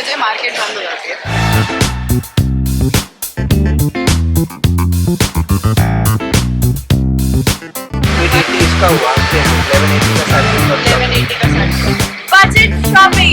बजे मार्केट बंद हो जाती है। इसका हुआ 1180 का साड़ी 1180 का sari budget shopping.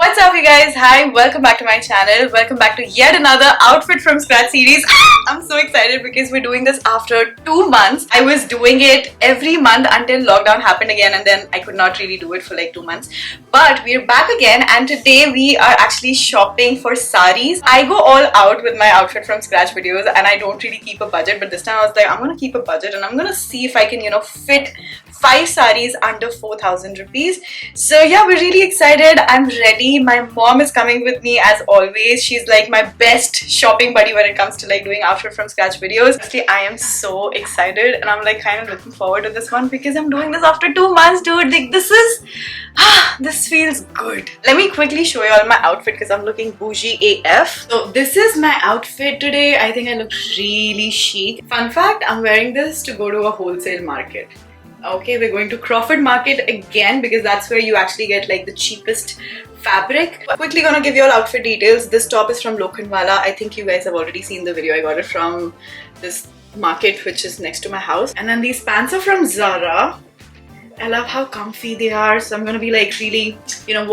What's up you guys? Hi, welcome back to my channel. Welcome back to yet another outfit from scratch series. I'm so excited because we're doing this after 2 months. I was doing it every month until lockdown happened again, and then I could not really do it for like 2 months. But we're back again, and today we are actually shopping for saris. I go all out with my outfit from scratch videos and I don't really keep a budget, but this time I was like, I'm gonna keep a budget and I'm gonna see if I can, fit 5 saris under 4,000 rupees. So yeah, we're really excited. I'm ready. My mom is coming with me as always. She's like my best shopping buddy when it comes to like doing outfit from scratch videos. Actually, I am so excited and I'm like kind of looking forward to this one because I'm doing this after 2 months, dude. Like this feels good. Let me quickly show you all my outfit because I'm looking bougie AF. So this is my outfit today. I think I look really chic. Fun fact, I'm wearing this to go to a wholesale market. Okay, we're going to Crawford Market again because that's where you actually get like the cheapest fabric. Quickly gonna give you all outfit details. This top is from Lokhandwala. I think you guys have already seen the video. I got it from this market which is next to my house. And then these pants are from Zara. I love how comfy they are. So I'm gonna be like really,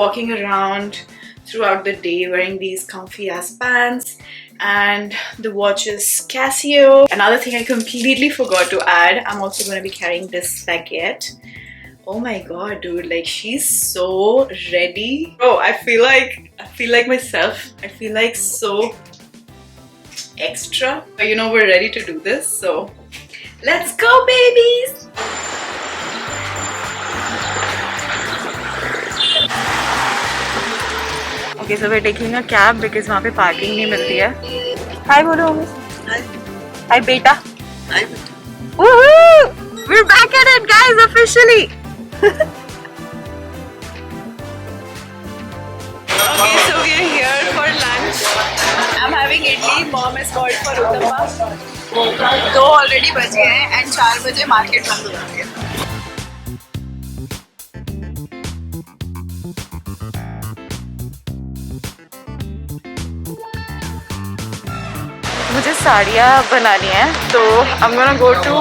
walking around throughout the day wearing these comfy ass pants. And the watch is Casio. Another thing I completely forgot to add, I'm also going to be carrying this baguette. Oh my god, dude, like she's so ready. Oh, I feel like myself. I feel like so extra. But we're ready to do this, so let's go, babies. Okay, so we're taking a cab because वहाँ पे parking नहीं मिलती है. Hi बोलो Hi. Hi beta. Hi beta. Woohoo! We're back at it, guys, officially. Okay, so we are here for lunch. I'm having idli. Mom is called for uttappa. 2 already बज गए हैं and 4 बजे market बंद हो जाती है. मुझे साड़ियाँ बनानी है, तो I'm gonna go to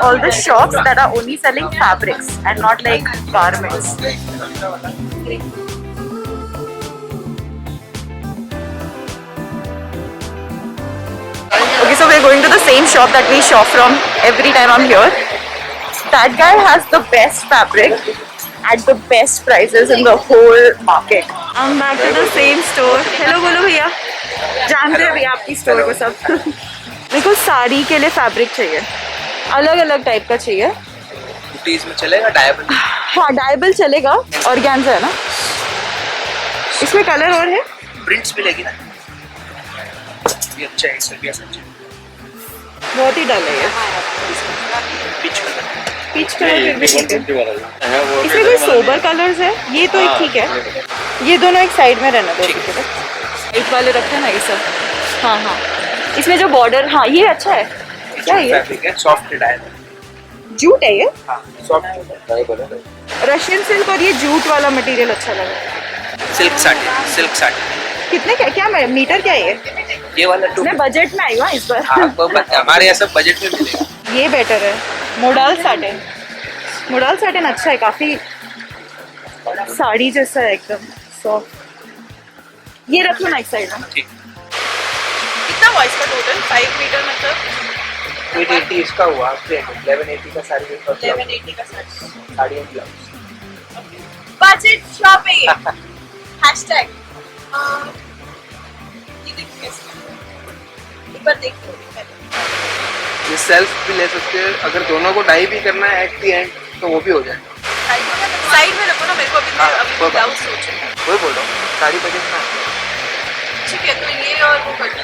all the shops that are only selling fabrics and not like garments. Okay, so we're going to the same shop that we shop from every time I'm here. That guy has the best fabric at the best prices in the whole market. I'm back to the same store. Hello बोलो भैया. जानते हैं भैया आपकी store को सब. मेरे को साड़ी के लिए फैब्रिक चाहिए, अलग अलग टाइप का चाहिए. बुटीज में चलेगा डायबल? हाँ, डायबल चलेगा. ऑर्गेन्जा है ना इसमें? कलर और है, प्रिंट्स मिलेगी ना. ये अच्छा है, इसमें भी अच्छा है. बहुत ही डल है ये. Peach colour. पीच कलर फिर भी ठीक है. इसमें कोई सोबर कलर्स है? ये तो ठीक है. ये दोनों एक साइड में रहना दो. एक वाले रखे ना ये सब. हाँ हाँ, इसमें जो बॉर्डर, हाँ ये अच्छा है. क्या ये फैब्रिक है? Soft dyeable. जूट है ये? हाँ, सॉफ्ट डायबल है. रशियन सिल्क और ये जूट वाला मटेरियल अच्छा लगा. सिल्क साड़ी. कितने क्या मीटर क्या है ये वाला 2. मैं बजट में आई हूँ इस बार. हमारे यहाँ सब बजट में मिलेगा. ये बेटर है. मोडाल साटन अच्छा है, काफी साड़ी जैसा है, एकदम सॉफ्ट. ये रख लो ना एक साइड में. कितना हुआ इसका टोटल? 5 मीटर मतलब 880 इसका हुआ. 1180 का साड़ी. 1180 का sari and blouse. Budget shopping hashtag. ये देखिए एक बार देख लो. ये सेल्फ भी ले सकते हैं. अगर दोनों को डाई भी करना है एट द एंड तो वो भी हो जाएगा. साइड में रखो ना. मेरे को अभी ब्लाउज सोच रही हूँ. वही बोल रहा हूँ, साड़ी बजट में. ठीक है, तो ये और वो कर लो.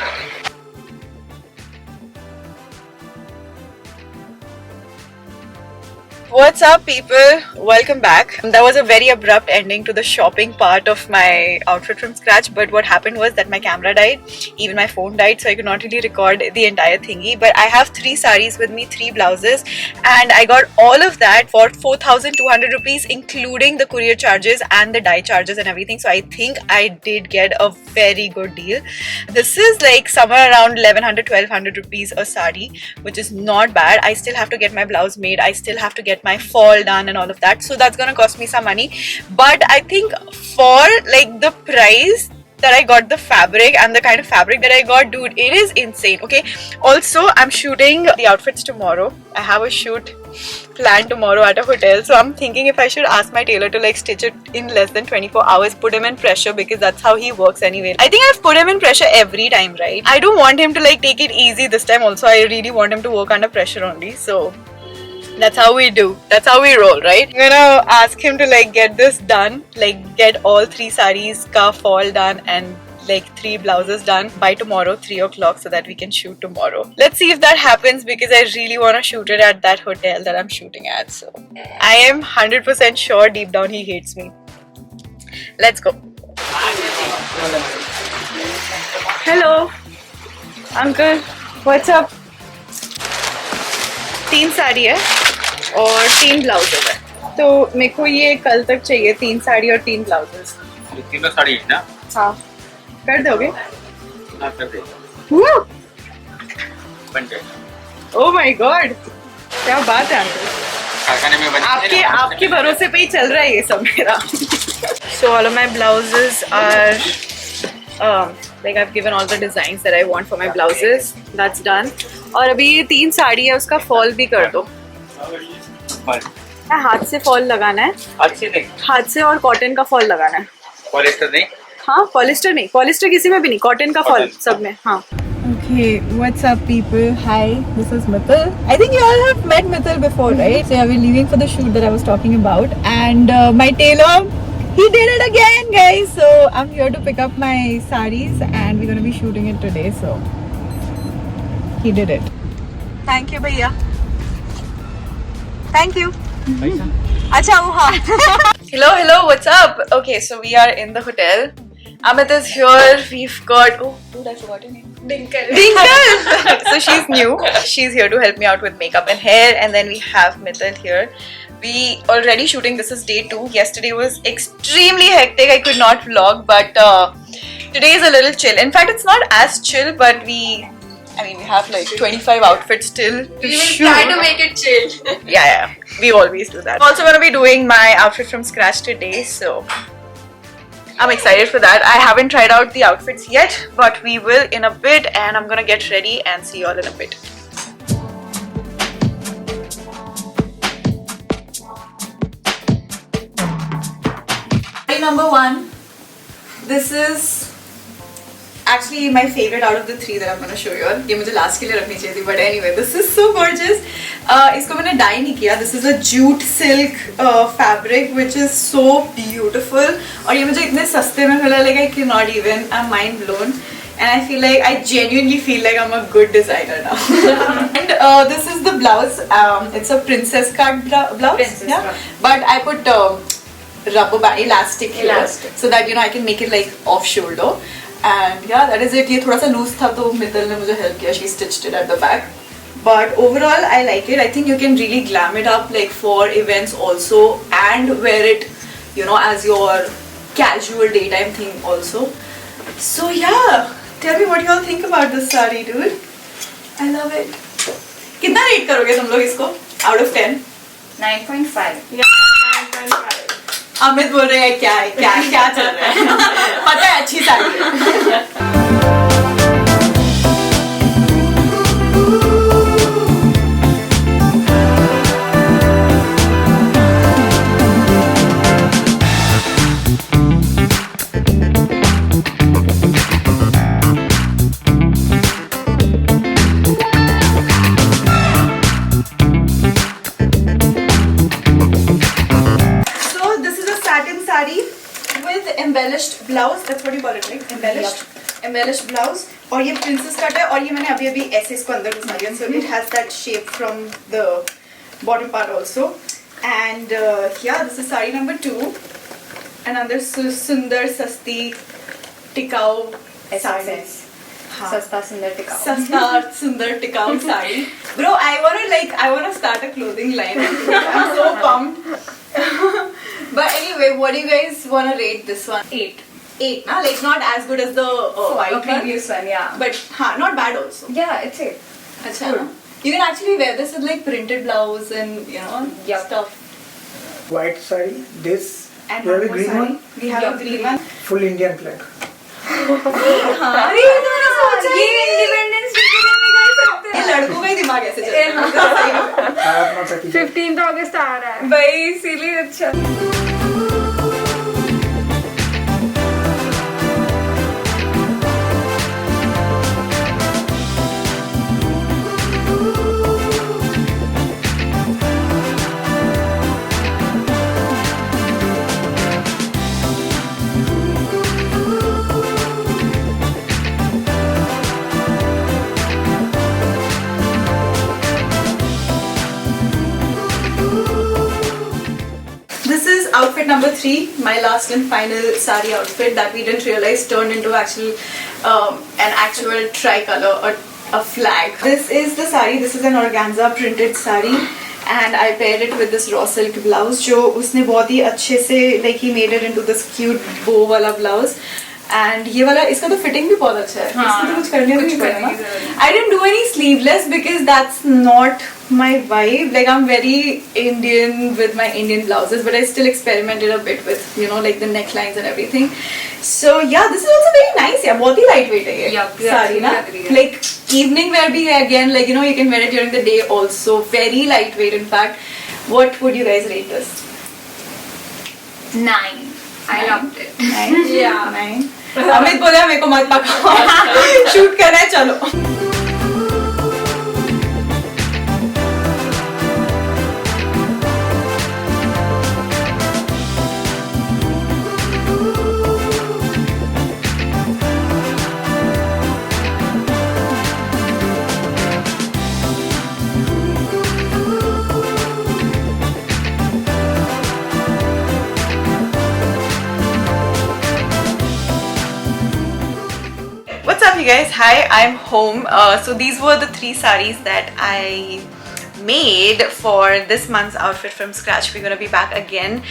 What's up, people? Welcome back. That was a very abrupt ending to the shopping part of my outfit from scratch, but what happened was that my camera died, even my phone died, so I could not really record the entire thingy. But I have 3 sarees with me, 3 blouses, and I got all of that for 4,200 rupees, including the courier charges and the dye charges and everything. So I think I did get a very good deal. This is like somewhere around 1,100-1,200 rupees a saree, which is not bad. I still have to get my blouse made. I still have to get my fall done and all of that, so that's gonna cost me some money. But I think for like the price that I got, the fabric and the kind of fabric that I got, dude, it is insane. Okay, also I'm shooting the outfits tomorrow. I have a shoot planned tomorrow at a hotel, so I'm thinking if I should ask my tailor to like stitch it in less than 24 hours, put him in pressure, because that's how he works anyway. I think I've put him in pressure every time, right? I don't want him to like take it easy this time also. I really want him to work under pressure only, so that's how we do. That's how we roll, right? I'm gonna ask him to like get this done, like get all 3 sarees ka fall done and like 3 blouses done by tomorrow 3 o'clock, so that we can shoot tomorrow. Let's see if that happens, because I really want to shoot it at that hotel that I'm shooting at. So I am 100% sure deep down he hates me. Let's go. Hello uncle, what's up? 3 sari है और 3 blouses है, तो मेरे को ये कल तक चाहिए 3 साड़ी और 3 ब्लाउजेस। तीनों साड़ी है ना? हाँ, कर दोगे? हाँ, कर दे। बन जाएगा। ओह माय गॉड, क्या बात है अंकल, कारखाने में बन आपके भरोसे पे ही चल रहा है ये सब मेरा। So all of my blouses are like I've given all the designs that I want for my blouses. That's done. और अभी ये 3 साड़ी है, उसका फॉल भी कर दो। हाथ से फॉल लगाना है, हाथ से, और कॉटन का फॉल लगाना है। पॉलिस्टर नहीं? हाँ, पॉलिस्टर नहीं, पॉलिस्टर किसी में भी नहीं, कॉटन का फॉल सब में। हाँ। Okay, what's up, people? Hi, this is Mithil. I think you all have met Mithil before, right? So yeah, we're leaving for the shoot that I was talking about, and my tailor, he did it again, guys. So I'm here to pick up my sarees, and we're gonna be shooting it today. So he did it. Thank you, भैया. Thank you. Acha, हाँ. Hello, what's up? Okay, so we are in the hotel. Amit is here. We've got, oh dude, I forgot your name. Dinkle. So she's new. She's here to help me out with makeup and hair, and then we have Mithil here. We already shooting. This is day 2. Yesterday was extremely hectic. I could not vlog, but today is a little chill. In fact, it's not as chill, but we have like 25 outfits still to shoot. We will try to make it chill. Yeah. We always do that. I'm also going to be doing my outfit from scratch today, so I'm excited for that. I haven't tried out the outfits yet, but we will in a bit, and I'm going to get ready and see you all in a bit. Number 1. This is actually my favorite out of the 3 that I'm going to show you all. ये मुझे last के लिए रखनी चाहिए थी, but anyway, this is so gorgeous. इसको मैंने dye नहीं किया. This is a jute silk fabric which is so beautiful. और ये मुझे इतने सस्ते में मिला, like I cannot even. I'm mind blown. And I feel like, I genuinely feel like I'm a good designer now. And this is the blouse. It's a princess cut blouse. Princess, yeah. But I put rubber band elastic here, so that I can make it like off shoulder. And yeah, that is it. ये थोड़ा सा loose था, तो मित्तल ने मुझे help किया. She stitched it at the back. But overall, I like it. I think you can really glam it up like for events also, and wear it, as your casual daytime thing also. So yeah, tell me what you all think about this saree, dude. I love it. कितना rate करोगे तुम लोग इसको out of 10? 9.5. Yeah, 9.5. Amit बोल रहे हैं क्या चल रहा है? पता है, अच्छी साड़ी है. Embellished blouse, that's what you call it, right? Embellished blouse. और ये princess cut है, और ये मैंने अभी ऐसे इसको अंदर घुसा दिया, so it has that shape from the bottom part also. And yeah, this is sari number 2. Another sundar sasti tikau sari. Sasta Sundar Tikau. Sasta sundar tikau sari. Bro, I wanna start a clothing line. I'm so pumped. But anyway, what do you guys wanna rate this one? 8. 8, nah? Like not as good as the white The one, previous one, yeah. but not bad also. Yeah, it's 8. Achha, na? You can actually wear this with like printed blouse and Yup. stuff. White saree, this. And You have a one more green sari. one? We have Yup, a green green. one. Full Indian flag. अरे ये तो मैंने सोचा ही नहीं। Independence day के दिन निकाल सकते ये हैं। लड़कों का ही दिमाग ऐसे चलता है। I have not a t-shirt. 15th अगस्त आ रहा है भाई, इसीलिए अच्छा। This is outfit number 3, my last and final sari outfit that we didn't realize turned into an actual tricolor or a flag. This is the sari. This is an organza printed sari, and I paired it with this raw silk blouse. जो उसने बहुत ही अच्छे से like he made it into this cute bow वाला blouse. And ये वाला इसका तो fitting भी बहुत अच्छा है. इसमें तो कुछ करने भी नहीं पड़ा ना. I didn't do any sleeveless because that's not my vibe. Like I'm very Indian with my Indian blouses, but I still experimented a bit with like the necklines and everything. So yeah, this is also very nice. Yeah, बहुत ही lightweight है ये Yup, sari ना. agree. Like evening wear भी है again. Like you can wear it during the day also. Very lightweight in fact. What would you guys rate this? 9. I loved it. 9. Yeah. 9. Amit बोले मेरे को मत पकाओ. शूट करना है चलो. What's up you guys? Hi, I'm home. So these were the 3 saris that I made for this month's outfit from scratch. We're gonna be back again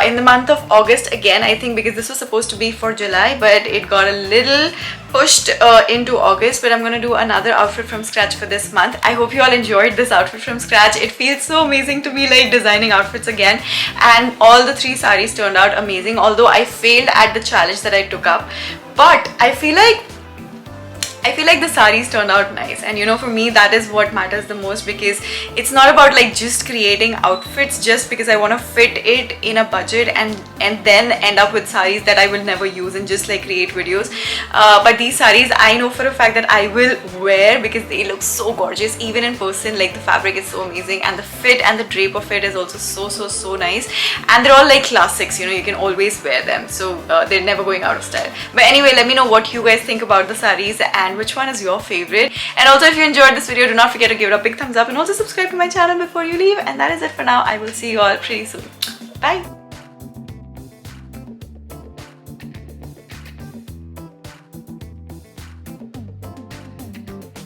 in the month of August again, I think, because this was supposed to be for July, but it got a little pushed into August. But I'm gonna do another outfit from scratch for this month. I hope you all enjoyed this outfit from scratch. It feels so amazing to be like designing outfits again, and all the 3 saris turned out amazing, although I failed at the challenge that I took up. But I feel like the saris turned out nice, and for me that is what matters the most, because it's not about like just creating outfits just because I want to fit it in a budget and then end up with saris that I will never use and just like create videos. But these saris I know for a fact that I will wear because they look so gorgeous even in person. Like the fabric is so amazing, and the fit and the drape of it is also so nice, and they're all like classics. You can always wear them, so they're never going out of style. But anyway, let me know what you guys think about the saris and which one is your favorite. And also, if you enjoyed this video, do not forget to give it a big thumbs up and also subscribe to my channel before you leave. And that is it for now. I will see you all pretty soon. Bye.